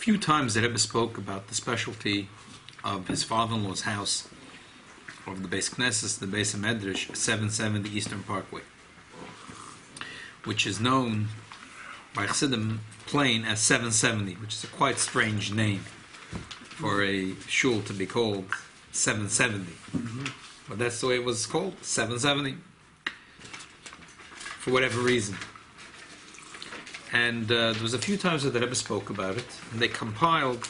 few times the Rebbe spoke about the specialty of his father-in-law's house of the Beis Knesset, the Beis Medrash, 770 Eastern Parkway, which is known by Chassidim plain as 770, which is a quite strange name for a shul to be called 770. But that's the way it was called, 770, for whatever reason. And there was a few times that the Rebbe spoke about it, and they compiled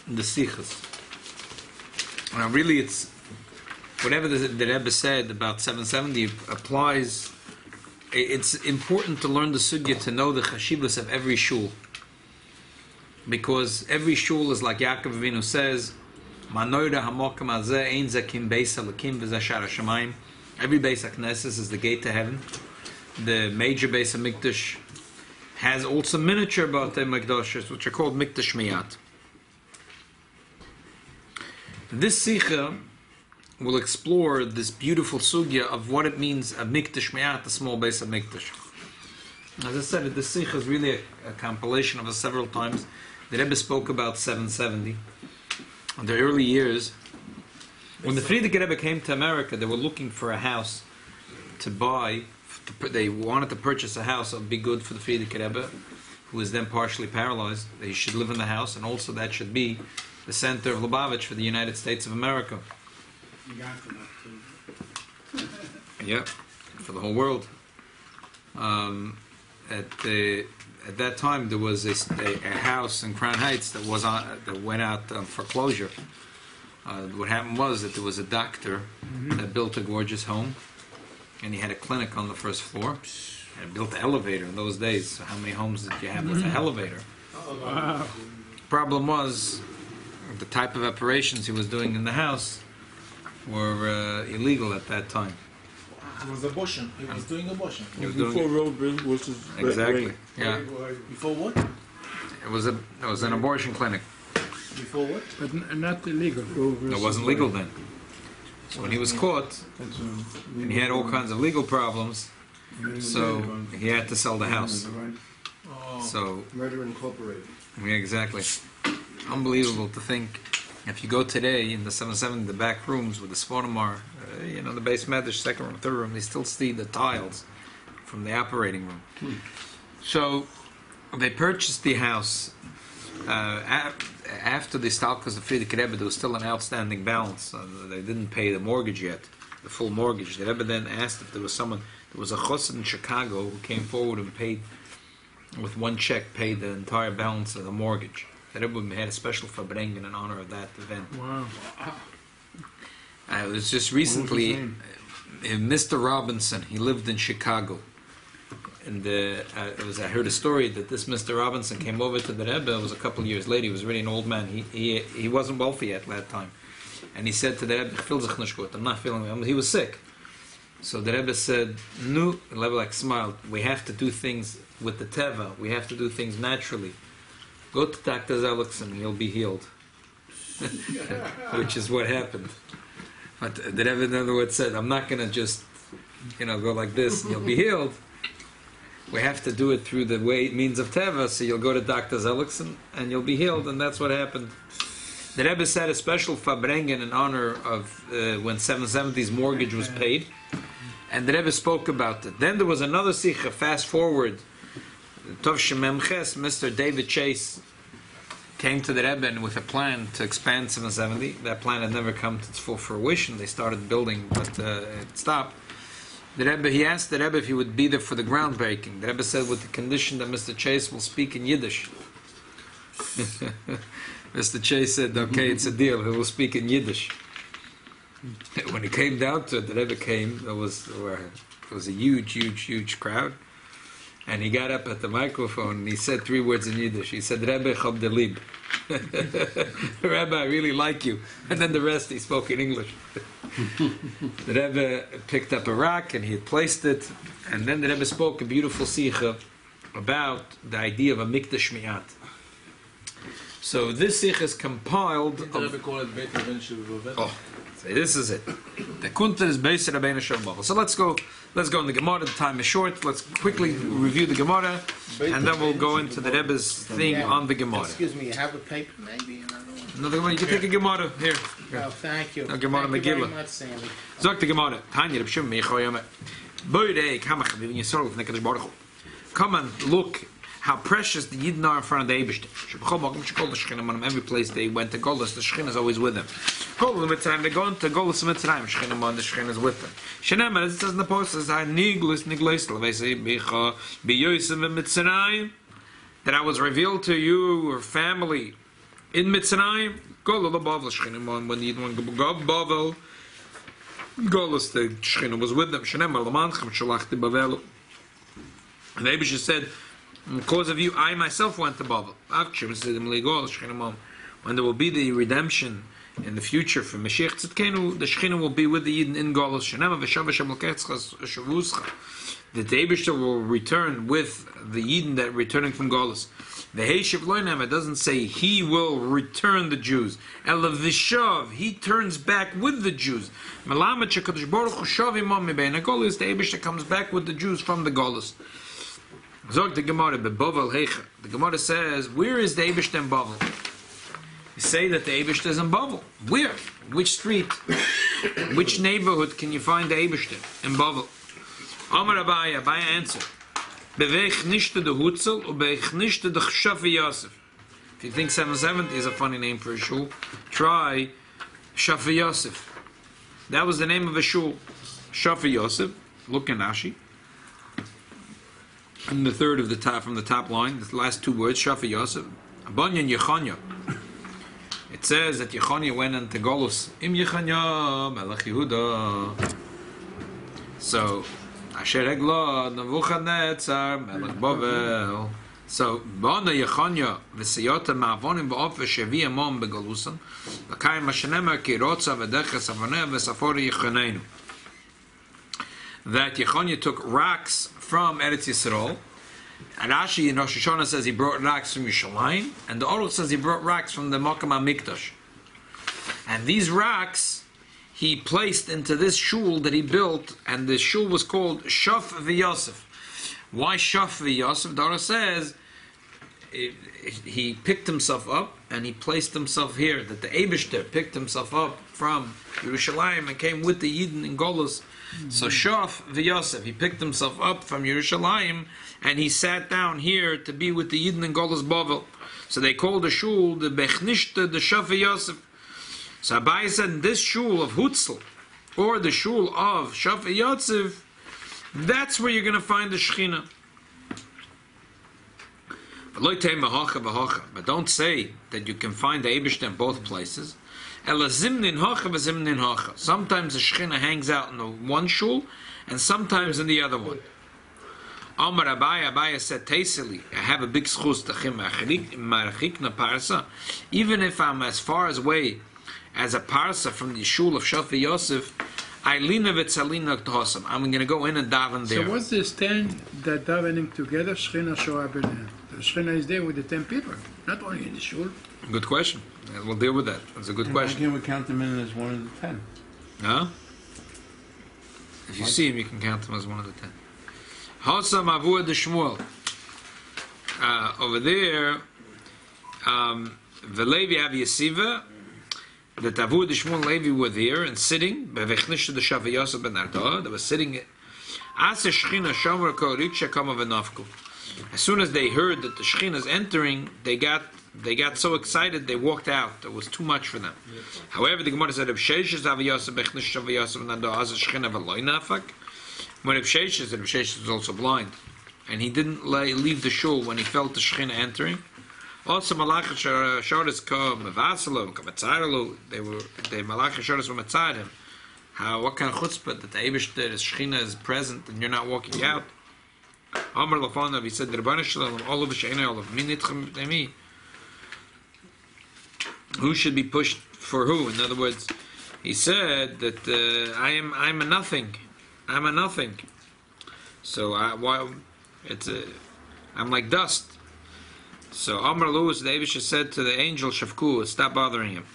the Sichas. Now really it's, whatever the Rebbe said about 770 applies. It's important to learn the sugya, to know the chashivas of every shul. Because every shul is like Yaakov Avinu says, Manoira hamokam hazeh ein zakim beis halakim v'zeh shara shamayim. Every Beis HaKnesses is the gate to heaven. The major Beis Mikdash has also miniature Batei Mikdash, which are called Mikdash Miyat. This Sikha will explore this beautiful sugya of what it means, a Mikdash Miyat, the small base of Mikdash. As I said, this Sikha is really a compilation of it several times. The Rebbe spoke about 770. In the early years, when the Frierdiker Rebbe came to America, they were looking for a house to buy. They wanted to purchase a house that would be good for the Frierdiker Rebbe, who was then partially paralyzed. They should live in the house, and also that should be the center of Lubavitch for the United States of America. Yeah, for the whole world. At that time, there was a house in Crown Heights that went out on foreclosure. What happened was that there was a doctor that built a gorgeous home, and he had a clinic on the first floor, and built an elevator in those days. So how many homes did you have with an elevator? Wow. Problem was, the type of operations he was doing in the house were illegal at that time. It was abortion. He was doing abortion. Before road was exactly. Yeah. Before what? It was an abortion clinic. Before what? But not illegal. It wasn't legal then. So when he was caught, and he had all kinds of legal problems, so he had to sell the house. So Murder Incorporated. Yeah, exactly. Unbelievable to think. If you go today in the 770, the back rooms with the Sfonomar, the base Medrash, second room, third room, they still see the tiles from the operating room. So they purchased the house. After the Stalkas of Frierdiker Rebbe, there was still an outstanding balance. They didn't pay the mortgage yet, the full mortgage. The Rebbe then asked if there was someone. There was a chassid in Chicago who came forward and paid, with one check, paid the entire balance of the mortgage. The Rebbe had a special farbrengen in honor of that event. Wow. It was just recently, Mr. Robinson. He lived in Chicago, and I heard a story that this Mr. Robinson came over to the Rebbe. It was a couple of years later. He was really an old man. He wasn't wealthy at that time, and he said to the Rebbe, "Feel sich nicht gut. I'm not feeling well." He was sick. So the Rebbe said, "No," the Rebbe like smiled. "We have to do things with the teva. We have to do things naturally. Go to Dr. Zelix and you'll be healed." Which is what happened. But the Rebbe, in other words, said, "I'm not going to just, go like this and you'll be healed. We have to do it through the means of teva. So you'll go to Dr. Zelix and you'll be healed." And that's what happened. The Rebbe said a special farbrengen in honor of when 770's mortgage was paid, and the Rebbe spoke about it. Then there was another sikha. Fast forward, Tov Shemem Ches, Mr. David Chase came to the Rebbe with a plan to expand 770. That plan had never come to its full fruition. They started building, but it stopped. He asked the Rebbe if he would be there for the groundbreaking. The Rebbe said, with the condition that Mr. Chase will speak in Yiddish. Mr. Chase said, "Okay, it's a deal. He will speak in Yiddish." When it came down to it, the Rebbe came. It was a huge, huge, huge crowd. And he got up at the microphone and he said 3 words in Yiddish. He said, "Rebbe chob de lib." "Rebbe, I really like you." And then the rest he spoke in English. The Rebbe picked up a rock and he had placed it. And then the Rebbe spoke a beautiful sikha about the idea of a Mikdash Miyat. So this sikha is compiled. Did the Rebbe call it Beit Even Shel V'Ovet? Oh, so this is it. The kunter is based on Rabbeinu Shem Bavel. So let's go in the Gemara. The time is short. Let's quickly review the Gemara, and then we'll go into the Rebbe's thing on the Gemara. Excuse me, you have a paper maybe? Another Gemara. You can take a Gemara here. Oh, thank you. No, Gemara Thank you very Megillah. much, Sandy. Zog the Gemara. Tanya Reb Shimon Mechoyame. Boyrei Kamach Vivin Yisrael Nekadosh Baruch Hu. Come and look how precious the Yidden are in front of the Eibishter. Every place they went to Golos, the Shekhinah is always with them. Golos Mitzrayim, they go into Golos Mitzrayim, Shekhinah, the Shekhinah is with them. Shenemar, it says in the post, it says, that I was revealed to you, your family, in Mitzrayim. Golos the Bavel, Shekhinah, when the Yidden went Bavel, Golos, the Shekhinah was with them. Shenemar, Lamanchem, Shalachti Bavelu. And the Eibishter said, because of you, I myself went to Babel. When there will be the redemption in the future for Mashiach Tzidkenu, the Shekhinah will be with the Yidden in Golos. The Eibishter will return with the Yidden that returning from Golos. The Heishiv Loinam, it doesn't say he will return the Jews. Elav Vishav, he turns back with the Jews. Melamed Shekadosh Baruch Hu Shav Imam Mibein HaGolos, the Eibishter comes back with the Jews from the Golos. Zog the Gemara, Bebavel Heicha. The Gemara says, where is the Eibishter in Bavel? You say that the Eibishter is in Bavel. Where? Which street? Which neighborhood can you find the Eibishter in Bavel? Amar Rabbi answered, Beveich nishte de Hutzel, ubeich nishte de Shafi Yosef. If you think 770 is a funny name for a shul, try Shafi Yosef. That was the name of a shul. Shafi Yosef. Look in Rashi. And the third of the top, from the top line, the last two words, Shafi Yosef, Abanyan Yochanan. It says that Yochanan went into Golus. Im Yochanan Melech Yehuda. So Asher Egla Nebuchadnezzar Melech Bavel. So Bana Yochanan v'siyota ma'avonim ba'ofer shevi amon begalusan. L'kayim Hashanemer ki rotza v'deches avoneh v'safori Yochananu. That Yochanan took rocks from Eretz Yisrael, and Rashi in Rosh Hashanah says he brought rocks from Yerushalayim, and the Aruch says he brought rocks from the Makam Mikdash. And these rocks he placed into this shul that he built, and the shul was called Shaf v'Yosef. Why Shaf v'Yosef? The Aruch says he picked himself up and he placed himself here. That the Eibishter picked himself up from Yerushalayim and came with the Yidden in Golos. So Shaf v'Yosef, he picked himself up from Yerushalayim and he sat down here to be with the Yidden in Golos Bavel. So they called the shul the Bechnishta, the Shaf v'Yosef. So Abai said, in this shul of Hutzel, or the shul of Shaf v'Yosef, that's where you're going to find the Shekhinah. But don't say that you can find the Eibishter in both places. Sometimes the Shekhinah hangs out in the one shul, and sometimes in the other one. Amar Abai said, Teiseli, I have a big schus parsa. Even if I'm as far away as a parsa from the shul of Shafi Yosef, I'm going to go in and daven there. So what's the stand that davening together, Shechina show up in there? The Shechina is there with the 10 people, not only in the shul. Good question. We'll deal with that. That's a good question. Why can't we count them in as one of the 10? Huh? If you see him, you can count him as one of the 10. Hasam Avur de Shmuel. Over there, the Levi have Yesiva, the Avur de Shmuel Levi were there and sitting. Bevechnish the Shavi Yosef ben Arda. They were sitting. As the Shechina Shomer Kol Riksha Kama V'Nafku. As soon as they heard that the Shechina is entering, they got so excited they walked out. It was too much for them. However, the Gemara said, Reb Sheish is Avi Yosef bechnish Shavi Yosef ben Arda as a Shechina v'loy nafak. When Reb Sheish was also blind, and he didn't leave the shul when he felt the Shechina entering. Also, Malach Shoris come Mevasalo, Kamatzaralo. The Malach Shoris were matzad him. What kind of chutzpah that the Eibishter, the Shechina is present and you're not walking out? Amar Lafanav, he said, the Rebbeinu Shalom, all of Sheina, all of Minitchem Demi. Who should be pushed for who? In other words, he said that I'm a nothing. I'm a nothing. So I'm like dust. So Amar Lewis, the Eibishter said to the angel Shafku, stop bothering him.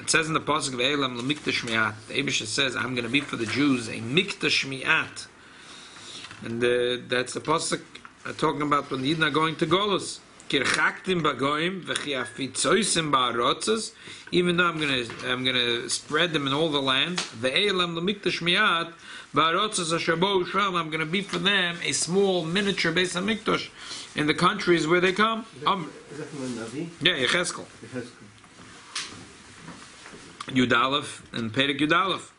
It says in the pasuk of Elam Mikdash Mi'at. The Eibusha says, "I'm going to be for the Jews a Mikdash Mi'at," and that's the pasuk talking about when the Yidden are going to Golus. Kirchaktim bagoim v'chiafitzoisim ba'arotzes. Even though I'm gonna spread them in all the lands, ve'elam l'mikdash mi'at ba'arotzes asher bo u'shram. I'm gonna be for them a small miniature Beis Hamikdash in the countries where they come. Is that from the Navi? Yeah, Yechezkel. Yudalef and Perek Yudalef.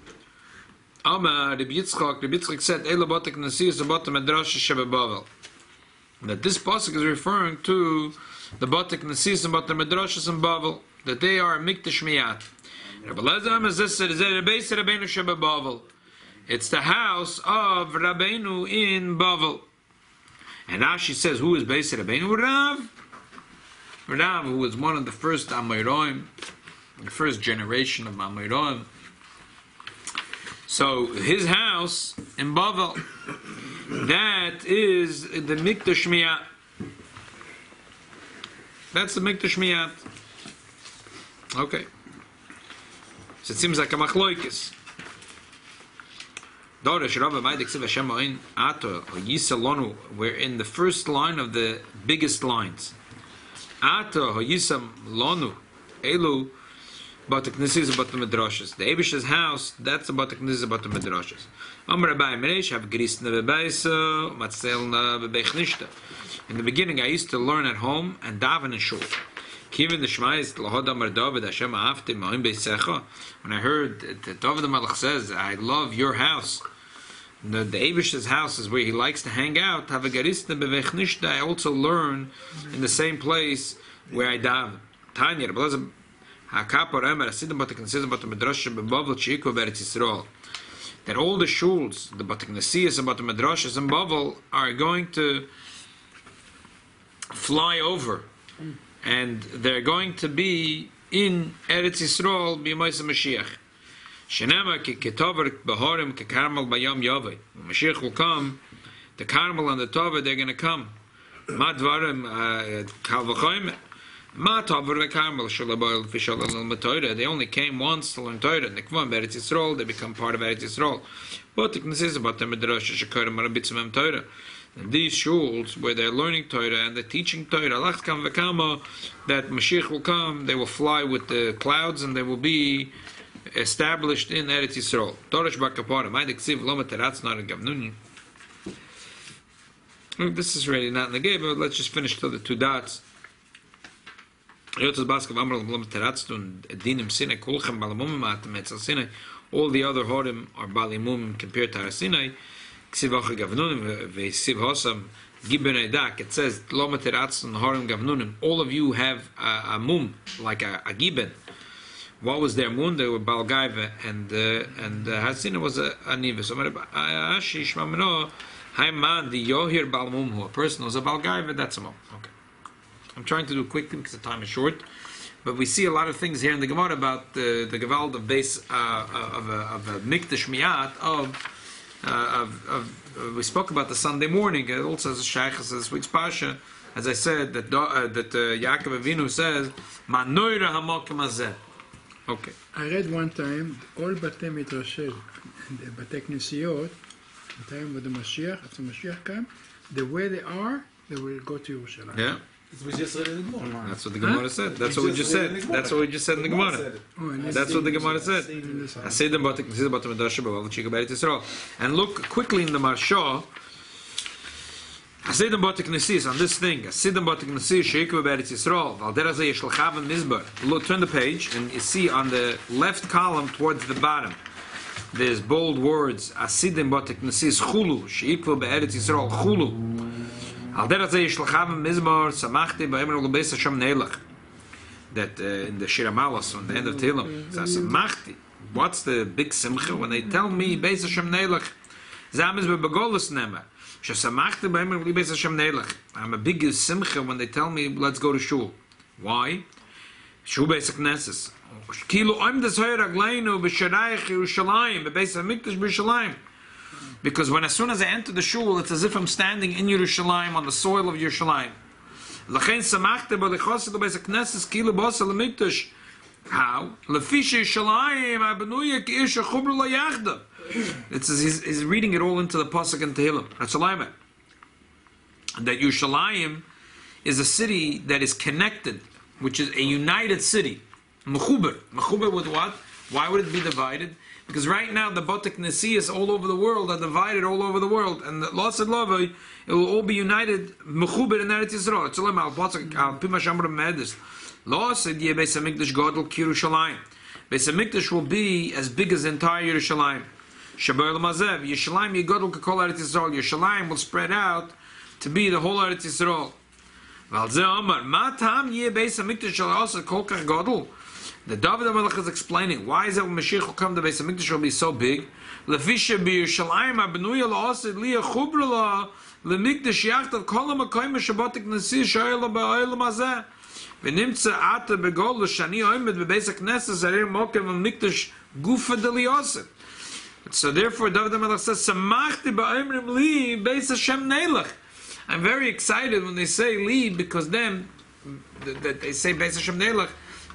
Amar Rabbi Yitzchak said, "Ela botek nasiyas abot medrash shebebavel." That this pasuk is referring to the botek nasiyas abot medrashas in Bavel, that they are mikdash miyat. Rabbi Lezer says, Rabbeinu shebebavel. It's the house of Rabbeinu in Bavel. And Rashi says, who is Beis Rabbeinu? Rav, who was one of the first Amoraim, the first generation of Amoraim. So his house in Bavel, that is the Mikdash Miyat. That's the Mikdash Miyat. Okay. So it seems like a machloikis. Dorish Rabbi Maidik Siv Hashem Ma'in Ato or Yisalonu. We're in the first line of the biggest lines. Ato or Yisalonu Elu. But the Knesset about the Midrashas. The Eibusha's house, that's about the Knesset about the Midrashas. Rabbi Meresh have grisna bebeisa, matzelna bebechnishta. In the beginning, I used to learn at home and daven in shul. Kivin the Shmais lahod Amar David Hashem Ahavti Ma'im Beisecha. When I heard that David the Malach says, "I love your house," the Eibusha's house is where he likes to hang out. Have a grisna bebechnishta. I also learn in the same place where I daven. Tanya, that all the shuls, the Batik Nesiyas and Batik Medrashas in Bavel are going to fly over, and they're going to be in Eretz Yisrael b'Yemais Mashiach. Shenema ki ketover b'horim ki karmel b'yom yovei. When Mashiach will come, the Carmel and the Tova, they're going to come. Madvarim kal v'choim. They only came once to learn Torah. They become part of Eretz Yisrael. But about the Torah. And these shuls where they're learning Torah and they're teaching Torah, that Mashiach will come, they will fly with the clouds and they will be established in Eretz Yisrael. This is really not in the game, but let's just finish till the two dots. All the other horim are balimum compared to Sinai. It says all of you have a mum like a giben. What was their mum? They were balgaiva and Hasina was a niva. So the yohir balmum, a person who's a balgaiva, that's a mum. Okay. I'm trying to do quickly because the time is short, but we see a lot of things here in the Gemara about the Gewalt of base of a Mikdash Miyat we spoke about the Sunday morning. It also has a Shaykh says this week's Pasha, as I said that Yaakov Avinu says Manoira Hamokim Hazeh. Okay. I read one time all Batei Midrashel and the Batei Knesiyot, the time when the Mashiach, after Mashiach came, the way they are, they will go to Yerushalayim. Yeah. We just read it in the Gemara. That's what the Gemara said. That's what we just said. That's what we just said in the Gemara. That's what the Gemara said. And look quickly in the Marsov. On this thing, look, turn the page and you see on the left column towards the bottom there's bold words Asidim Batik Nesis Chulu Sheikva Be'eretz Yisrael Chulu. That in the Shir Amalos on the end of Tehillim, Samachti. What's the big simcha when they tell me Beis Hashem Neilach? Zamiz beBegolus Nema. Shesamachti b'Emer Beis Hashem Neilach. I'm a big simcha when they tell me let's go to shul. Why? Shul Beis Knesses. Kilo I'm the Zohar Agleinu b'Sharayich Yerushalayim b'Beis Hamikdash b'Yerushalayim. Because as soon as I enter the shul, it's as if I'm standing in Yerushalayim on the soil of Yerushalayim. How? Lefisha Shalayim Abenuya Ki'isha Chubra La Yachda. It says he's reading it all into the pasuk in Tehillim. That's Shalayim. That Yerushalayim is a city that is connected, which is a united city. Mechuber. Mechuber with what? Why would it be divided? Because right now the Batik Nesiyas all over the world are divided all over the world, and the Los and Lava, it will all be united. Mechuber in Eretz Yisrael. It's all about Batik. Pima Shamra Medis. Los and Ye Beis Hamikdash Gadol Yerushalayim. Beis Hamikdash will be as big as the entire Yerushalayim. Shabar Lamazev. Yerushalayim Yegadol Kekol Eretz Yisrael. Yerushalayim will spread out to be the whole Eretz Yisrael. The David HaMelech is explaining why is it when Mashiach will come, the Beis Hamikdash will be so big. Lefisha b'Yerushalayim abenuya la'asid liya chubra la lemikdash yachtav kol ha'makoyim shabatik nasi shayla ba'olam hazeh v'nimtza ata begol l'shani oimed b'beis haknesses arir mokem v'mikdash gufa d'liyosid. So therefore David HaMelech says samachti ba'omrim li beis Hashem neilach. I'm very excited when they say li, because then that they say beis Hashem neilach,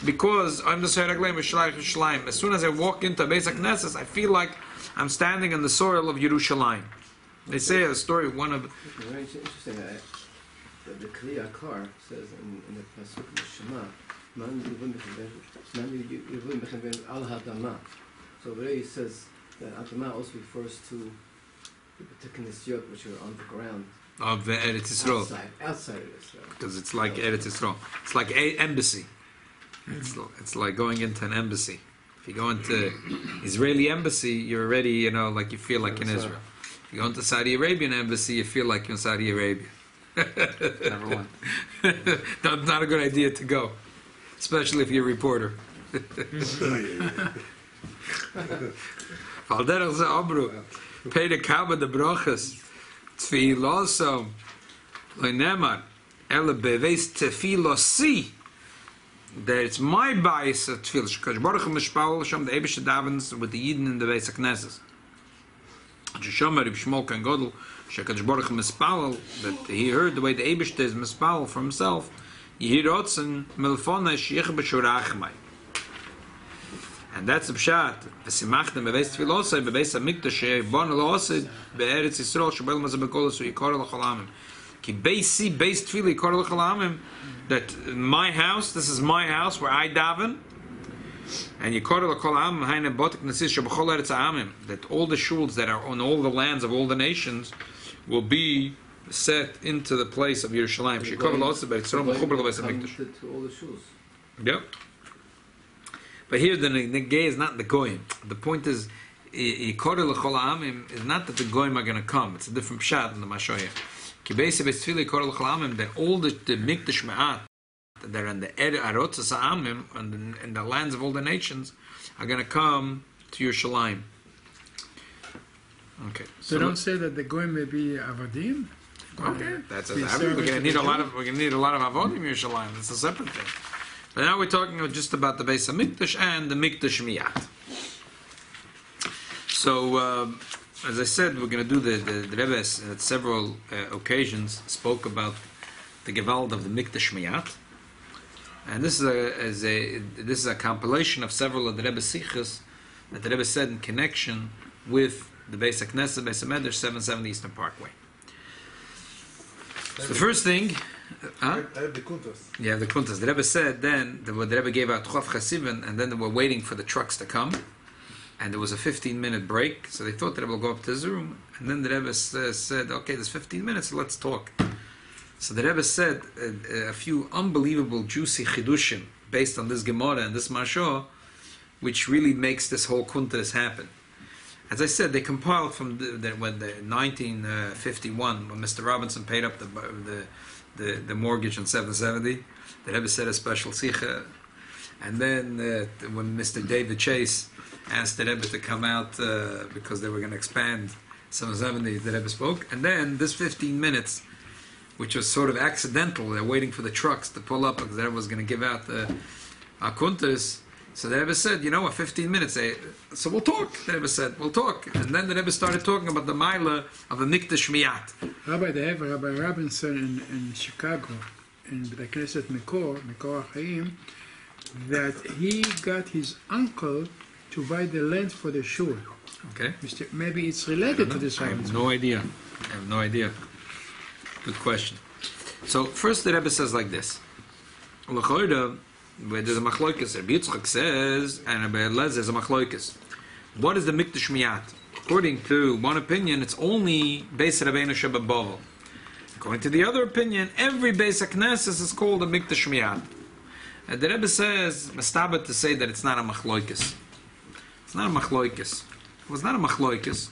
because I'm the Seiragleim Yishlaich Yishlayim. As soon as I walk into Beis HaKnesses, I feel like I'm standing in the soil of Yerushalayim. They say a story, one of... It's very interesting that the Kli Akar says in the Pasuk Shema, Man Yivun Bechem Al Hadama. So there he says that Adama also refers to the Teknesiot, which are on the ground. Of the Eretz Yisrael. Outside of Israel. Because it's like Eretz Yisrael. It's like an embassy. It's like going into an embassy. If you go into Israeli embassy, you're already, like you feel like in Israel. If you go into Saudi Arabian embassy, you feel like you're in Saudi Arabia. Never won. Not a good idea to go, especially if you're a reporter. Valderach ze abru, pay the kaba the brachas, tfilosom, lenemar, ele beves tefilosi. That it's my bias of tefillah. Shekadosh Baruch Hu mishpal Hashem the Eibush davens with the Yidden in the Beis HaKnesses. Sheshomer Reb Shmuel Kan Gadol Shekadosh Baruch Hu mispal, that he heard the way the Eibush is mispal for himself. Yehirotzen milfonei sheyich b'shurachmai. And that's the pshat. V'simachtem bebeis tefilosai bebeis hamikdash she'bon lo'osid be'eretz Yisrael shebel mazeh bekolos u'yikor l'cholamim. Ki beisi beis tefillah yikor l'cholamim. That my house, this is my house where I daven, and that all the shuls that are on all the lands of all the nations will be set into the place of Yerushalayim. Yep. But here the negay is not the goyim. The point is, is not that the goyim are going to come. It's a different pshat in the Mashoyah. That all the Mikdash Ma'at that are in the Arotzas Ha'amim and the lands of all the nations are going to come to Yerushalayim. Okay. So don't say that the goyim may be avadim. Okay, that's we're going to need a lot of avodim in Yerushalayim. It's a separate thing. But now we're talking just about the Beis Hamikdash and the Mikdash Miyat. So. As I said, we're going to do the Rebbe at several occasions spoke about the Gewalt of the Mikdash Miyat, and this is a compilation of several of the Rebbe Sichos that the Rebbe said in connection with the Beis HaKnesset, Beis HaMedrash, 770 Eastern Parkway. So the first thing, I have the kuntas. Yeah, the kuntas. The Rebbe said then the Rebbe gave out Chof Chasiven, and then they were waiting for the trucks to come. And there was a 15-minute break, so they thought that Rebbe will go up to his room. And then the Rebbe said, okay, there's 15 minutes, so let's talk. So the Rebbe said a few unbelievable, juicy chidushim based on this Gemara and this Marsov, which really makes this whole kuntas happen. As I said, they compiled from the 1951, when Mr. Robinson paid up the mortgage in 770. The Rebbe said a special sicha. And then when Mr. David Chase asked the Rebbe to come out because they were going to expand 770, the Rebbe spoke. And then this 15 minutes, which was sort of accidental, they're waiting for the trucks to pull up because the Rebbe was going to give out the akuntas. So the Rebbe said, 15 minutes. So we'll talk. The Rebbe said, we'll talk. And then the Rebbe started talking about the Maila of a Mikdash Miyat. Rabbi, they have Rabbi Robinson in Chicago, in the Knesset Mekor HaChaim. that he got his uncle to buy the land for the shul. Okay. Maybe it's related to this I one. have no idea. I have no idea. Good question. So first the Rebbe says like this. L'choida, where there's a machloikis, Rabbi Yitzchak says, and Rabbi Eliezer there's a machloikis. What is the Mikdash Miyat? According to one opinion, it's only Beis Rabbeinu Sheba Bavel. According to the other opinion, every Beis HaKnesses is called a Mikdash Miyat. And the Rebbe says, Mestabat to say that it's not a machloikis. It's not a machloikis. It was not a machloikis.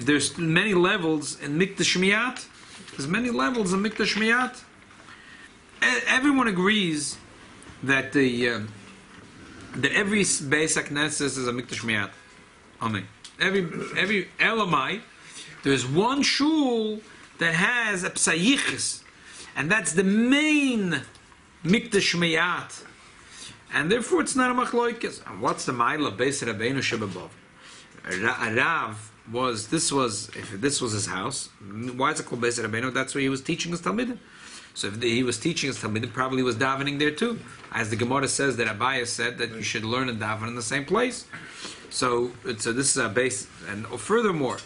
There's many levels in Mikdash Miyat. There's many levels in Mikdash Miyat. Everyone agrees that that every Beis HaKnesses is a Mikdash Miyat. Amen. Every Elamai, there's one shul that has a psayichis, and that's the main Mikdash Miyat. And therefore it's not a machloikis. And what's the mile of Beis Rabbeinu Shebabov? Rav if this was his house, why is it called Beis Rabbeinu? That's where he was teaching his Talmidim. So if he was teaching his Talmidim, probably he was davening there too. As the Gemara says that Rabbi said that you should learn and daven in the same place. So this is a base. And furthermore,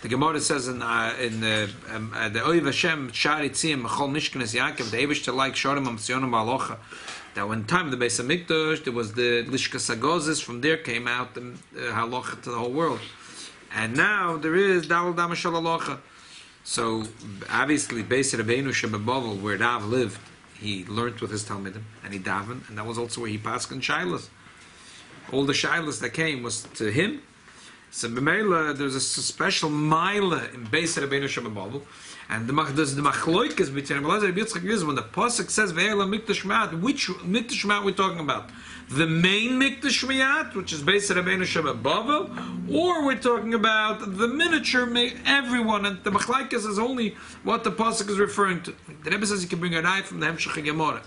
the Gemara says in the Oiv Hashem Shari Tzim Mechol Mishkanes Yaakov the Eivish like Shorim Amtsionim Balocha, that when time of the Beis Hamikdash there was the Lishkas Hagozis, from there came out the halacha to the whole world, and now there is Dal Damashal Halacha. So obviously Beis Rabbeinu Shebebavel, where Rav lived, he learned with his Talmidim and he davened, and that was also where he passed in Shilas. All the Shilas that came was to him. So B'meila, there's a special Maila in Beis Rabbeinu Shebebavel, and there's the Machloikas between Rabbi and Rabbi Yitzchak is when the pasuk says Ve'ela Mikdash Ma'at. Which Mikdash Ma'at we're talking about? The main Mikdash Ma'at, which is Beis Rabbeinu Shebebavel, or we're talking about the miniature everyone, and the Machlaikas is only what the pasuk is referring to. The Rebbe says you can bring a knife from the Hemshech Gemara.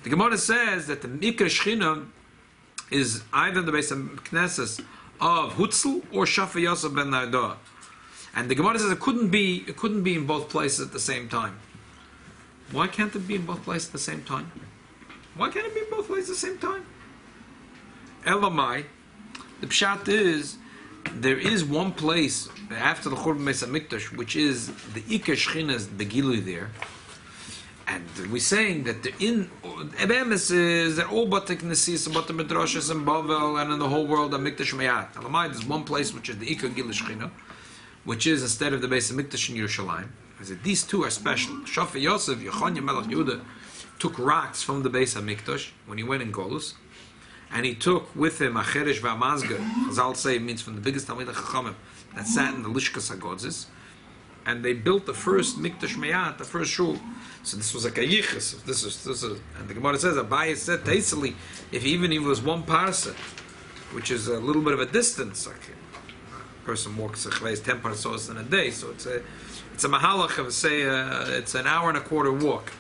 The Gemara says that the Mikra Shechina is either the Beis Knesses of Hutzel or Shafa Yosef ben Nardoa. And the Gemara says it couldn't be in both places at the same time. Why can't it be in both places at the same time? Why can't it be in both places at the same time? Elamai, the pshat is, there is one place after the Churban Beis HaMikdash, which is the Ikar Shechina's the Gilui there. And we're saying that in Ebemis is that all Bate Knessis and Bate Midrashas and Bavel and in the whole world are Mikdash Meyat. Elamai, there's one place which is the Ikar Gilui Shechina, which is instead of the Beis HaMikdash in Yerushalayim. I said these two are special. Shafi Yosef, Yochanan Melech Yehuda, took rocks from the Beis HaMikdash when he went in Golus, and he took with him a Cheresh v'amazga. Chazal say it means from the biggest Talmid Chachamim that sat in the Lishkas HaGodzis, and they built the first Mikdash Meyat, the first shul. So this was a kayichus. This is, and the Gemara says Abaye said tasily, if even if it was one parsa, which is a little bit of a distance, like a person walks 10 parsos in a day, so it's a mahalach of say it's an hour and a quarter walk.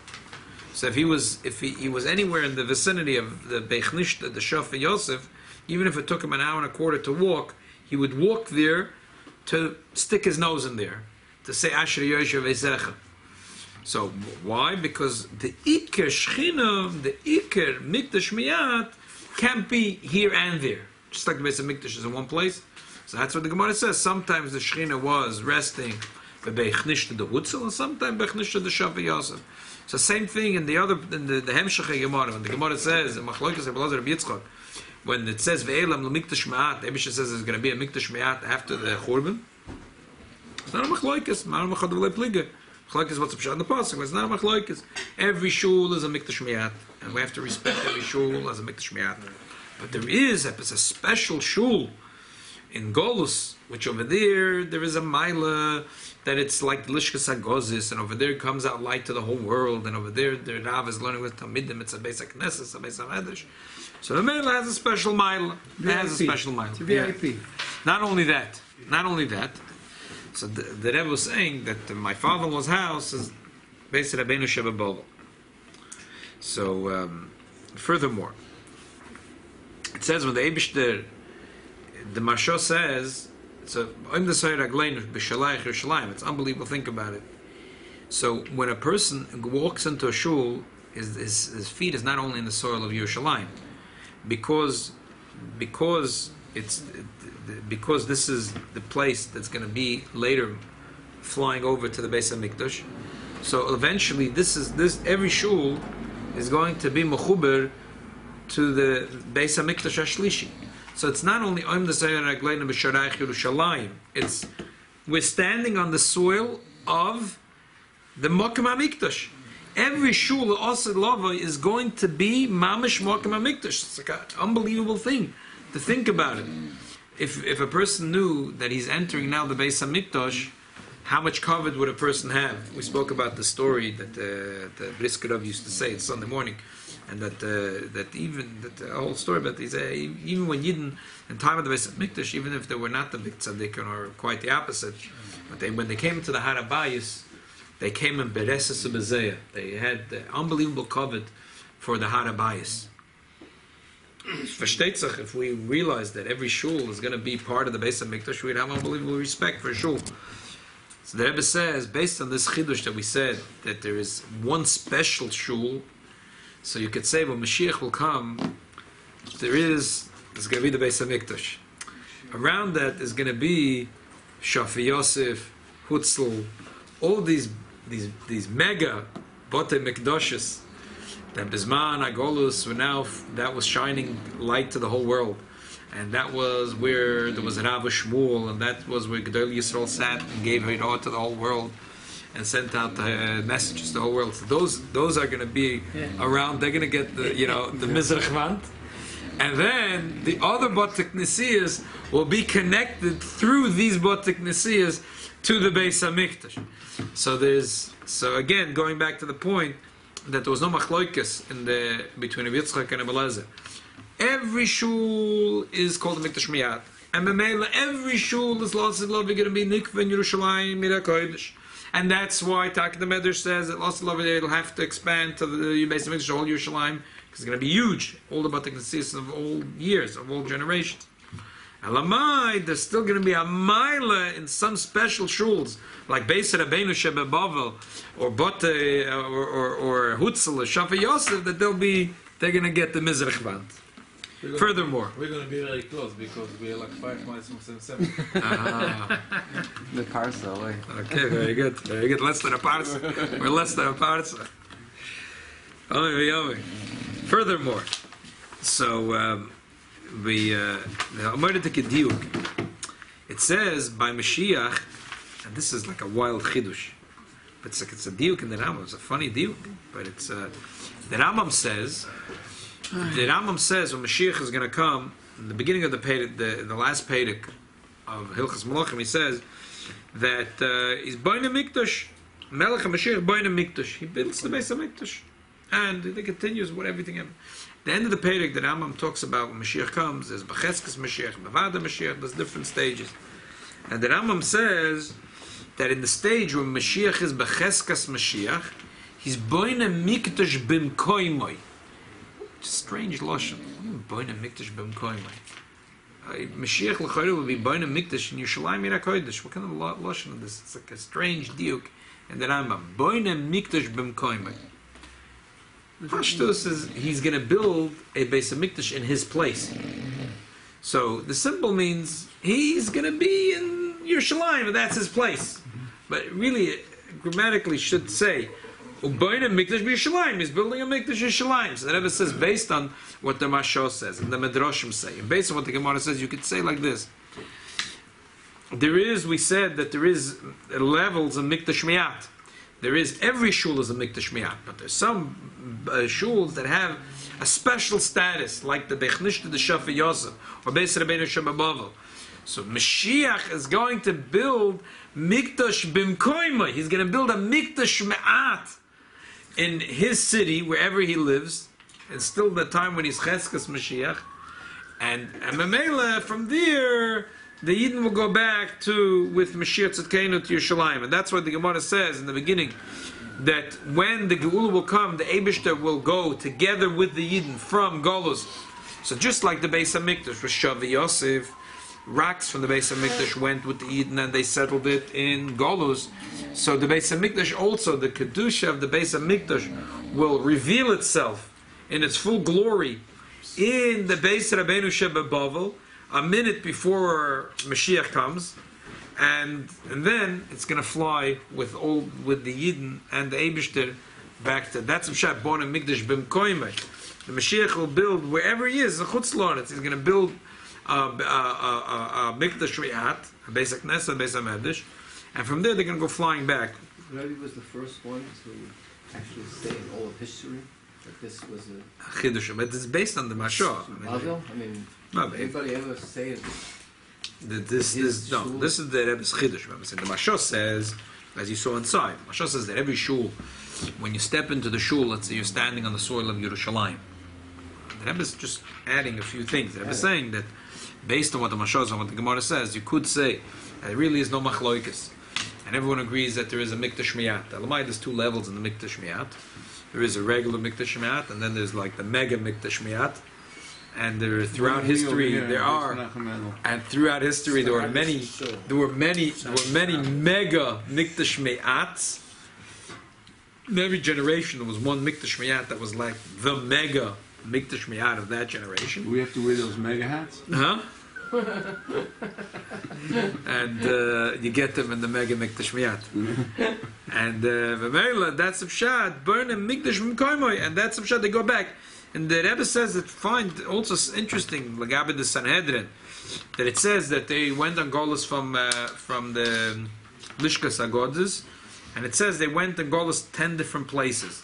So if he was anywhere in the vicinity of the Beichnish, the Shafi Yosef, even if it took him an hour and a quarter to walk, he would walk there to stick his nose in there to say Asher Yoshev Ezecha. So why? Because the Iker Shechina, the Iker Mikdash Miyat, can't be here and there. Just like the Beis HaMikdash is in one place. So that's what the Gemara says. Sometimes the Shechina was resting the Beichnish to the Hutzel, and sometimes Beichnish to the Shafi Yosef. So same thing in the Hemshech Gemara. When the Gemara says in Machlokas Rabbi Yitzchak, when it says Ve'elam l'Mikdash Ma'at, the Ebisha says there's going to be a Mikdash Ma'at after the Churban. It's not a Machlokas. Not a Machadavlei Pliga. Machlokas is what's in the pasuk. It's not a Machlokas. Every shul is a Mikdash Ma'at, and we have to respect every shul as a Mikdash Ma'at. But there is a special shul in Golus, which over there is a Maila that it's like Lishkas HaGozis, and over there comes out light to the whole world, and over there the Rav is learning with Talmidim, it's a Beis HaKnesses, a Beis HaMedrash. So the Maila has a special Maila. It has a special Maila. It's a VIP. Yeah. Not only that. So the Rebbe was saying that my father-in-law's house is Beis Rabbeinu Shebebavel. So, furthermore, it says when the Eibishter, the Marsov says, it's unbelievable, think about it. So when a person walks into a shul his feet is not only in the soil of Yerushalayim, because this is the place that's going to be later flying over to the Beis Hamikdash. So eventually, every shul is going to be mechuber to the Beis Hamikdash Ashlishi. So it's not only Oim Desayar Ragleinu B'Sharayich Yerushalayim. It's we're standing on the soil of the Mokem HaMikdash. Every shul Osed Lava is going to be Mamish Mokem HaMikdash. It's like an unbelievable thing to think about it. If a person knew that he's entering now the Beis Hamikdash, how much covet would a person have? We spoke about the story that the Brisker Rav used to say it's Sunday morning, and that the whole story about these even when Yidden in time of the Beis Hamikdash, even if they were not the big tzaddikim or quite the opposite, but when they came to the Har HaBayis, they came in Bereses Ubezeya. They had the unbelievable covet for the Har HaBayis. Versteht sich, if we realize that every shul is going to be part of the Beis Hamikdash, we'd have unbelievable respect for shul. So the Rebbe says, based on this chidush that we said, that there is one special shul, so you could say when Mashiach will come, there's going to be the Beis Hamikdash. Around that is going to be Shafi Yosef, Hutzl, all these mega Bote Mikdashes that Bisman, Agolus, that was shining light to the whole world. And that was where there was Rav Shmuel, and that was where Gedol Yisrael sat and gave Hirah to the whole world and sent out messages to the whole world. So those are going to be around. They're going to get the Mizrach Vant. And then the other Botek Nisiyas will be connected through these Botek Nisiyas to the Beis HaMikdash. So again, going back to the point that there was no machloikes between Rabbi Yitzchak and Rabbi Eliezer. Every shul is called the Mikdash Miyat. And Memela, every shul is lost in love, going to be Nikva in Yerushalayim, Mira Kodesh. And that's why Taki the Medrash says that lost in love, it'll have to expand to the Beis Hamikdash, all Yerushalayim, because it's going to be huge. All the Batik Nesis of all years, of all generations. Elamai, there's still going to be a Maila in some special shuls, like Beis Rabbeinu Shebe Bavel, or Bote, or Hutzl, or Shafi Yosef, that they're going to get the Mizrach Vant. Furthermore, we're going to be very close because we're like 5 miles from 7. The parsa away. Okay, very good. Very good. Less than a parsa. We're less than a parsa. Furthermore, so it says by Mashiach, and this is like a wild chidush, but it's a diuk in the Rambam. It's a funny diuk, but it's the Rambam says. The Rambam says when Mashiach is going to come, in the beginning of the last Pedic of Hilchas Malachim, he says that he's Boine Mikdash, Melech HaMashiach Boine Mikdash. He builds the Beis HaMikdash. And it continues with everything. The end of the Pedic, the Rambam talks about when Mashiach comes, there's Becheskes Mashiach, Bavada Mashiach, there's different stages. And the Rambam says that in the stage when Mashiach is Becheskes Mashiach, he's Boine Mikdash Bimkoimoi. Strange lashon. Boine Mikdash b'mkoimai. Mashiach l'chayru will be Boine Mikdash in Yerushalayim Mira Kodesh. What kind of lashon is this? It's like a strange diuk in the Rambam. Boine Mikdash b'mkoimai. Pashtus is he's going to build a Beis Hamikdash in his place. So the symbol means he's going to be in Yerushalayim, and that's his place. But really, grammatically, should say. Ubayna Mikdash b'Yerushalayim. He's building a Mikdash Yerushalayim. So the Rebbe says, based on what the Marsov says and the Medrashim say, and based on what the Gemara says, you could say like this. We said that there is levels of Mikdash Miyat. There is, every shul is a Mikdash Miyat, but there's some shuls that have a special status, like the Bechnishta the Shafi Yosef, or Beis Rabbeinu Sheba Bavel. So Mashiach is going to build Mikdash Bimkoima. He's going to build a Mikdash Me'at in his city, wherever he lives. It's still the time when he's Cheskes Mashiach. And Mamela, from there, the Yidden will go back with Mashiach Tzidkeinu to Yerushalayim. And that's what the Gemara says in the beginning, that when the Geula will come, the Eibishter will go together with the Yidden from Golus. So just like the Beis HaMikdash, with Shavi Yosef, rocks from the Beis Hamikdash went with the Eden and they settled it in Golus. So the Beis Hamikdash also, the Kedusha of the Beis Hamikdash will reveal itself in its full glory in the Beis Rabbeinu Sheba Bavel a minute before Mashiach comes, and then it's going to fly with the Eden and the Eibishter back to that's Pshat born in Mikdash B'mkoimei. The Mashiach will build wherever he is, a Chutz La'aretz. He's going to build a Mikdash Ri'at, a Beis HaKnesset, a Beis HaMikdash, and from there they're going to go flying back. Rabbi was the first one to actually say in all of history that this was a Chiddush, but it's based on the Marsov. Bavel. I mean, No, but anybody ever say it? this is the Rebbe's Chiddush. Remember, the Marsov says, as you saw inside, Marsov says that every shul, when you step into the shul, let's say you're standing on the soil of Yerushalayim. The Rebbe is just adding a few things. The Rebbe is saying that based on what the Marsov and what the Gemara says, you could say there really is no machloikas, and everyone agrees that there is a Mikdash Miyat. There's two levels in the Mikdash Miyat. There is a regular Mikdash Miyat, and then there's like the mega Mikdash Miyat. And there, throughout history, there were many mega Mikdash Miyats. In every generation, there was one Mikdash Miyat that was like the mega Mikdash Miyat of that generation. We have to wear those mega hats? Huh? And you get them in the mega Mikdash Miyat. And that's the Pshat, burn a Mikdash Mkoimoy, and that's the Pshat, they go back. And the Rebbe says that, find also interesting, Lagabe the Sanhedrin, that it says that they went on Golas from the Lishkas Agodas, and it says they went on Golas 10 different places.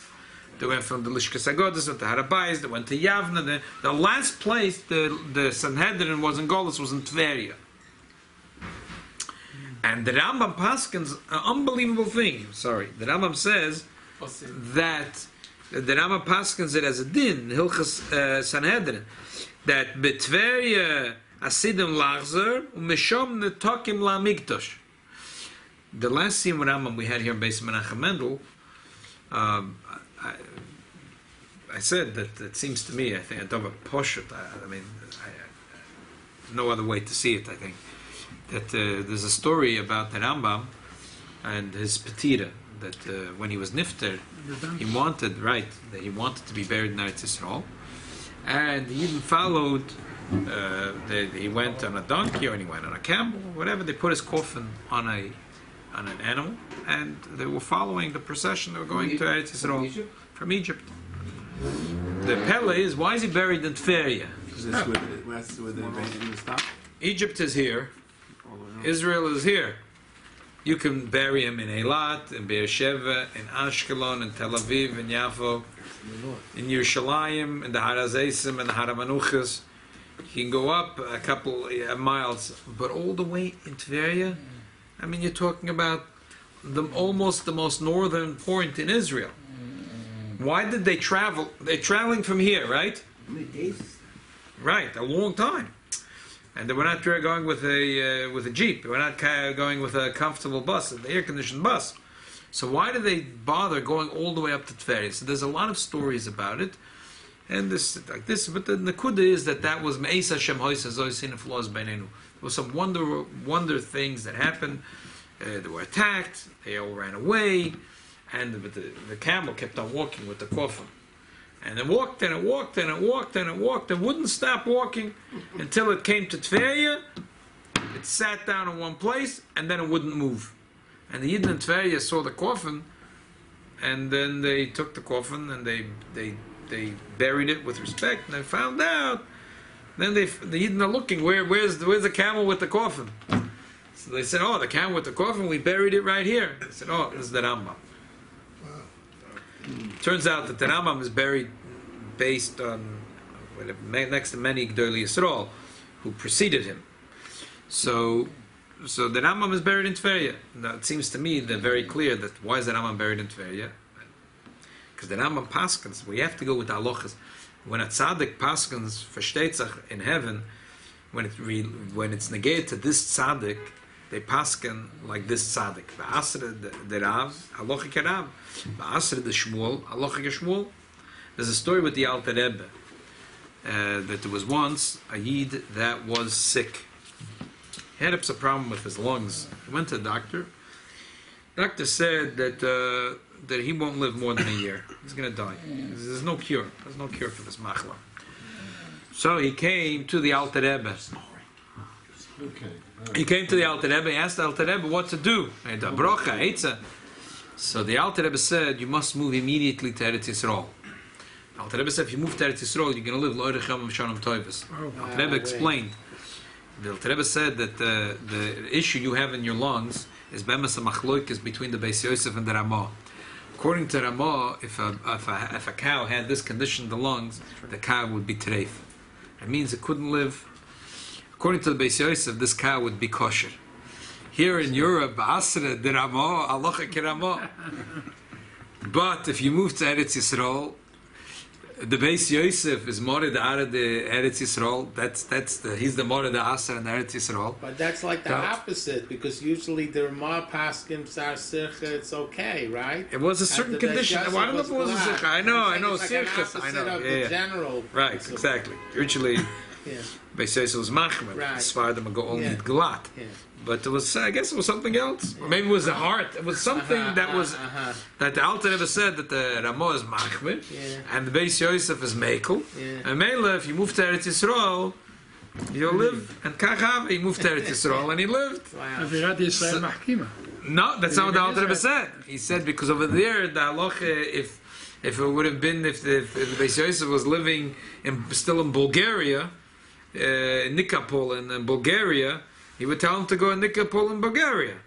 They went from the Lishkas Agodas, went to Harabais, they went to Yavna. The last place the Sanhedrin was in Golas was in Tveria. And the Rambam Paskins, an unbelievable thing, the Rambam says that the Rambam Paskins it as a din, Hilchas Sanhedrin, that Betveria Asidim Lachzer, Umeshom Netokim La Mikdash. The last scene with Rambam we had here in Beis Menachem Mendel, I said that it seems to me, I think I don't have a poshut. No other way to see it. I think that there's a story about the Rambam and his petira that when he was nifter, he wanted to be buried in Eretz Yisrael, and he even followed. He went on a donkey or he went on a camel, whatever. They put his coffin on an animal, and they were following the procession. They were going to Eretz Yisrael from Egypt. The Pele is, why is he buried in Tveria? That's where they stop. Egypt is here. Israel is here. You can bury him in Eilat, in Beersheba, in Ashkelon, in Tel Aviv, in Yafo, in Yerushalayim, in the Har HaZeisim, in the Har HaManuchas. You can go up a couple miles, but all the way in Tveria, I mean, you're talking about almost the most northern point in Israel. Why did they travel? They're traveling from here, right? How many days? Right, a long time. And they were not going with a jeep. They were not going with a comfortable bus, an air-conditioned bus. So why did they bother going all the way up to Tveria? So there's a lot of stories about it, and this. But the Nakuda is that was Me'es Hashem Hoysa Zoysin Flaws Beinenu. There was some wonder things that happened. They were attacked. They all ran away, and the camel kept on walking with the coffin. And it walked and it walked and it walked and it walked and wouldn't stop walking until it came to Tveria. It sat down in one place and then it wouldn't move. And the Yidden in Tveria saw the coffin, and then they took the coffin and they buried it with respect. And they found out. Then the Yidden are looking, where's the camel with the coffin? So they said, oh, the camel with the coffin, we buried it right here. They said, oh, this is the Rambam. Turns out that the Rambam is buried based on next to many Gdolei Yisrael who preceded him. So the Rambam is buried in Tveria. Now it seems to me that very clear that why is the Rambam buried in Tveria? Because the Rambam paskens, we have to go with the halachas. When a tzaddik paskens versteht sich in heaven, when it's negated to this tzaddik, they pasken like this tzaddik. Ba'asra the Rav, halachic Rav. Ba'asra the Shmuel, halachic Shmuel. There's a story with the Alter Rebbe that there was once a Yid that was sick. He had a problem with his lungs. He went to the doctor. Doctor said that he won't live more than a year. He's going to die. There's no cure. There's no cure for this machla. So he came to the Alter Rebbe. He came to the Alter Rebbe. He asked the Alter Rebbe what to do. So the Alter Rebbe said, you must move immediately to Eretz Yisrael. Alter Rebbe said, if you move to Eretz Yisrael, you're going to live lo'erech yomim shonim tovos. Alter Rebbe explained. The Alter Rebbe said that the issue you have in your lungs is be'emes machloikis between the Beis Yosef and the Ramah. According to Ramah, if a cow had this condition in the lungs, the cow would be treif. It means it couldn't live. According to the Beis Yosef, this cow would be kosher. Here in Europe, Asra de Ramah, Aloha ki Ramah. But if you move to Eretz Yisrael, the Beis Yosef is Mored Ara de Eretz Yisrael. He's the Mored Asra in Eretz Yisrael. But that's like the opposite, because usually the Ramah Paskim Sar Sircha, it's okay, right? It was a certain And the condition. Beis Well, I don't know if it was a Yosef Sircha. I know, It's like an Sirchas. I opposite know, of the general. Right, principle. exactly. Usually, Yeah. Beis Yosef was Machmed. Right. Sfardim go only Yeah. Glat. Yeah. But it was, I guess it was something else. Or maybe it was a heart. It was something that was, that the Alter Rebbe said that the Ramah is Machmed, Yeah. and the Beis Yosef is Mekel. Yeah. And Mela, if you move to Eretz Yisrael, you'll live. And Kachav, he moved to Eretz Yisrael, and he lived. Wow. אווירת ישראל מחכימה. No, that's not what the Alter Rebbe said. He said because over there, the halacha, if it would have been, if the Beis Yosef was living still in Bulgaria, Nikopol in Bulgaria, he would tell him to go to Nikopol in Bulgaria.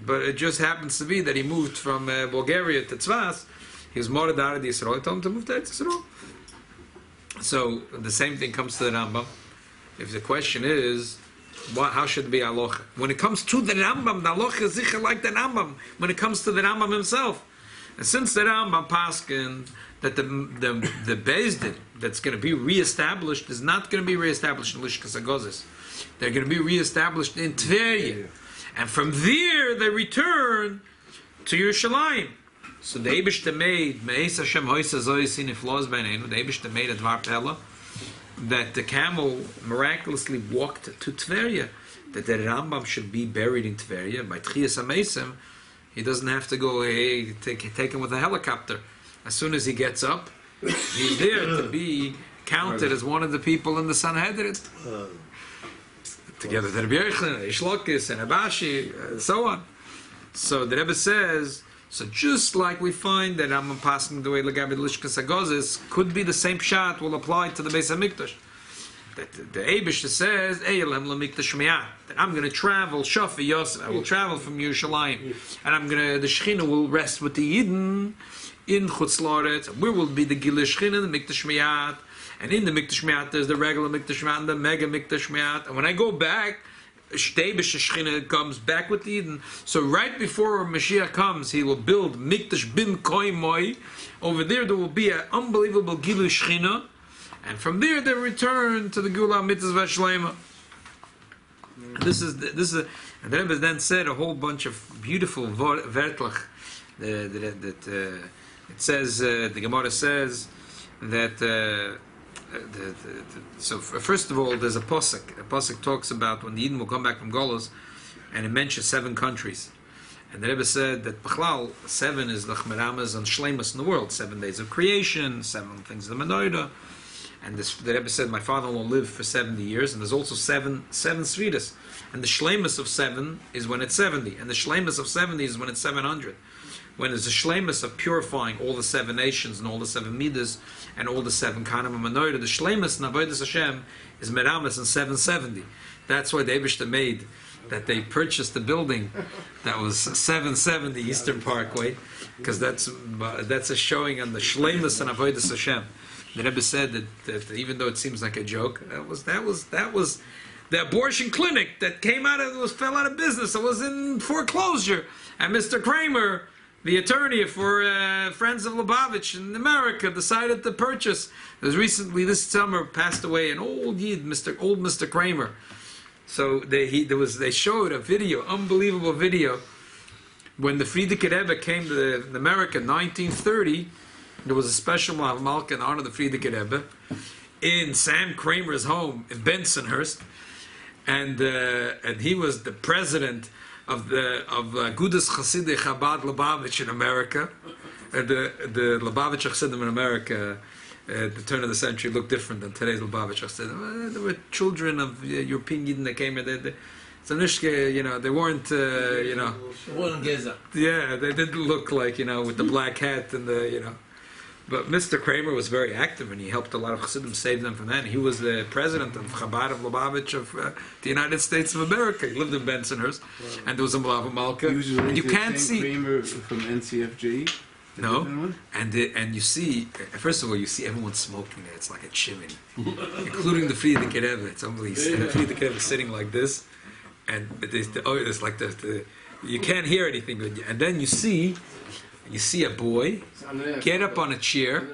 But it just happens to be that he moved from Bulgaria to Tzvas. He was Mored Ara de Yisrael. He told him to move to Eretz Yisrael. So the same thing comes to the Rambam. If the question is, how should it be halacha? When it comes to the Rambam, the halacha is sicher like the Rambam. When it comes to the Rambam himself, and since the Rambam paskin that the Beis Din that's going to be reestablished is not going to be reestablished in Lishkas Agozis. They're going to be reestablished in Tveria, and from there they return to Yerushalayim. So the Eibishter made Me'es Hashem Hoysa Zoysin Iflos Beinenu. The Eibishter made a Dvar Pella that the camel miraculously walked to Tveria. That the Rambam should be buried in Tveria by Tchias HaMesim. He doesn't have to go take him with a helicopter. As soon as he gets up, he's there to be counted as one of the people in the Sanhedrin. Together with Rabbi Yochanan, Ishlokis, and Abashi, and so on. So the Rebbe says, so just like we find that Rambam passing the way Lagabi Lishkas Agozis, could be the same pshat will apply to the Beis HaMikdash. That the Eibush says, Eilem LaMikdash Miyat, that I'm going to travel, Shafi Yosef, I will travel from Yerushalayim, and the Shechina will rest with the Yidden in Chutz La'aretz, where will be the Gilei Shechina, the Mikdash Miyat, and in the Mikdash Miyat there's the regular Mikdash Miyat and the Mega Mikdash Miyat, and when I go back, Shteibish Shechina comes back with the Yidden. So right before Mashiach comes, he will build Mikdash Bim Koi Moi. Over there will be an unbelievable Gilui Shechina, and from there they return to the Gula Mitzvah Shlema. This is, and the Rebbe then said a whole bunch of beautiful vertlach. It says the Gemara says that. So first of all, there's a posuk. A posuk talks about when the Eden will come back from Golos, and it mentions 7 countries. And the Rebbe said that Bechlal 7 is the Chmeramas and Shlemas in the world. 7 days of creation, 7 things of the Menorah. And the Rebbe said my father-in-law lived for 70 years, and there's also 7 Svidas. And the Shlemas of 7 is when it's 70, and the Shlemas of 70 is when it's 700. When there's a shlemus of purifying all the 7 nations and all the 7 midas and all the 7 kanim and menorah, the shlemus in Avodas Hashem is meramas in 770. That's why the Eibishter made that they purchased the building that was 770 Eastern Parkway, because that's a showing on the shlemus and Avodas Hashem. The Rebbe said that even though it seems like a joke, that was the abortion clinic that fell out of business. It was in foreclosure, and Mr. Kramer, the attorney for Friends of Lubavitch in America, decided to purchase. There's recently this summer passed away an old Yid, Mr. Kramer. So they showed a video, unbelievable video, when the Frierdiker Rebbe came to America in 1930. There was a special malka in honor of the Frierdiker Rebbe in Sam Kramer's home in Bensonhurst. and he was the president of Gudas Chasidei Chabad Lubavitch in America. The Lubavitch Chassidim in America at the turn of the century looked different than today's Lubavitch Chassidim. They were children of European Yidden that came here. They weren't, yeah, they didn't look like, with the black hat and the. But Mr. Kramer was very active, and he helped a lot of Chassidim save them from that. And he was the president of Chabad of Lubavitch of the United States of America. He lived in Bensonhurst, and there was a Malava Malka. And you can't see Kramer from NCFG. No, and you see, first of all, you see everyone smoking there. It's like a chimney, including the Friedrich Rebbe. It's unbelievable. The Friedrich Rebbe is sitting like this, and it's like the you can't hear anything. And then you see a boy get up on a chair.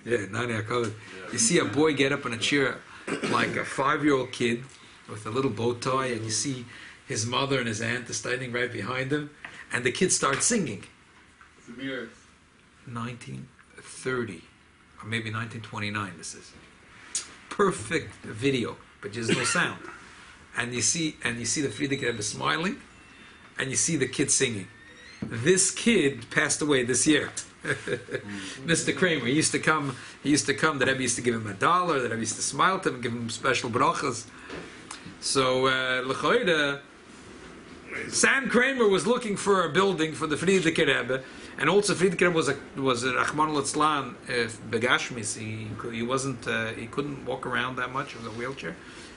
You see a boy get up on a chair like a 5-year-old kid with a little bow tie, and you see his mother and his aunt are standing right behind him, and the kid starts singing. 1930 or maybe 1929. This is perfect video, but there's no sound. And you see the Friedrich Rebbe smiling, and you see the kid singing. This kid passed away this year. Mr. Kramer, he used to come. The Rebbe used to give him $1. The Rebbe used to smile to him, give him special brachas. So l'choida, Sam Kramer was looking for a building for the Friedrich Rebbe, and also Friedrich Rebbe was a Rahman al-Itzlan begashmis. He couldn't walk around that much with a wheelchair,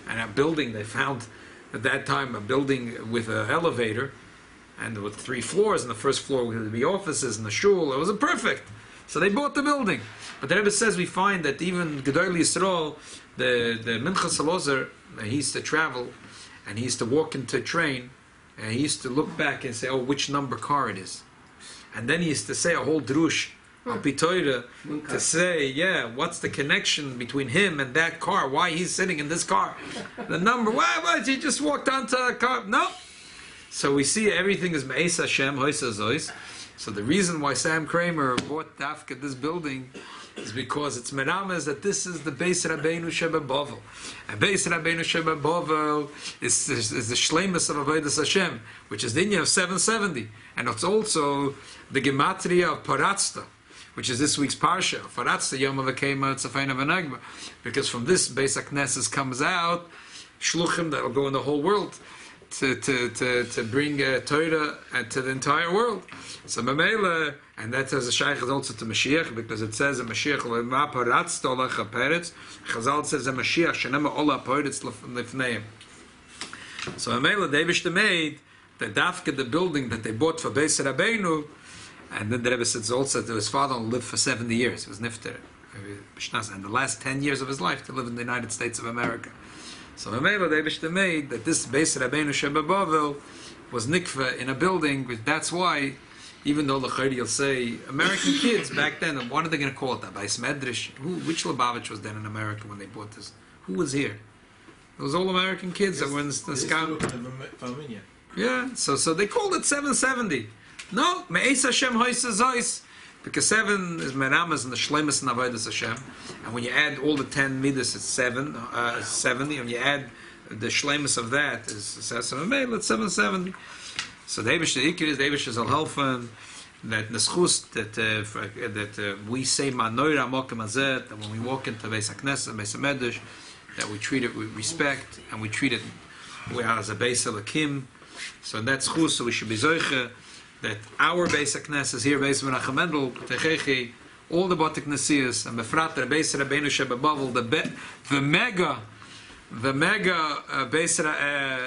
and a building they found at that time, a building with an elevator, and with 3 floors, and the first floor would be offices and the shul. It was perfect. So they bought the building. But the Rebbe says we find that even Gedol Yisrael, the Minchas Elazar, he used to travel, and he used to walk into a train, and he used to look back and say, which number car it is. And then he used to say a whole drush, al pi Torah, to say, what's the connection between him and that car? Why he's sitting in this car? The number, why he just walked onto a car? No. So we see everything is Me'es Hashem, Hoysa Zois. So the reason why Sam Kramer bought Dafka this building is because it's Meramas that this is the Beis Rabbeinu Sheba Bovel. And Beis Rabbeinu Sheba Bovel is the Shleimus of Avodas Hashem, which is the Inyan of 770. And it's also the Gematria of Paratzta, which is this week's Parsha. Paratzta Yom Avakema Tzafein Avanagba. Because from this Beis HaKnesses comes out Shluchim that will go in the whole world to bring Torah to the entire world. So Mamela, and that says the Shaykh is also to Mashiach, because it says in Mashiach Lema Paratz Tolach HaPeretz. Chazal says in Mashiach Shenema Ola Paretz Lifneim. So Mamela, they made the Dafka, the building that they bought for Beis Rabbeinu, and then the Rebbe says also that his father lived for 70 years. He was Nifter, and the last 10 years of his life to live in the United States of America. So Mamela, they made that this Beis Rabbeinu Sheba Bovel was nikva in a building. That's why, even though l'chayri you'll say American kids back then, what are they going to call it? Beis Medrash? Which Lubavitch was then in America when they bought this? Who was here? It was all American kids that were in the scout. Yeah, so they called it 770. No, Me'es Hashem Hoysa Zois. Because 7 is Meramas and the Shleimus and Avodas Hashem. And when you add all the 10 midas, it's 70. And you add the Shleimus of that, it's 770. So the Eibush, the Ikir is, the Eibush is al-Helfen, that Neschus, that we say Manoira Mokem Azet, that when we walk into Beis HaKnesset, Beis HaMedrash, that we treat it with respect, and we treat it as a Beis HaLakim. So that's Chus, so we should be Zoiche, that our Beis HaKnesset is here, Beis Menachem Mendel, Techechi, all the Botek Nesias, and Befrat, the Beis Rabbeinu Sheba Bovel, the mega Beis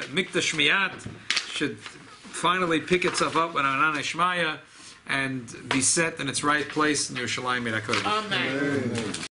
Mikdash Miyat should finally pick itself up with Anan Shmaya and be set in its right place in Yerushalayim. Amen.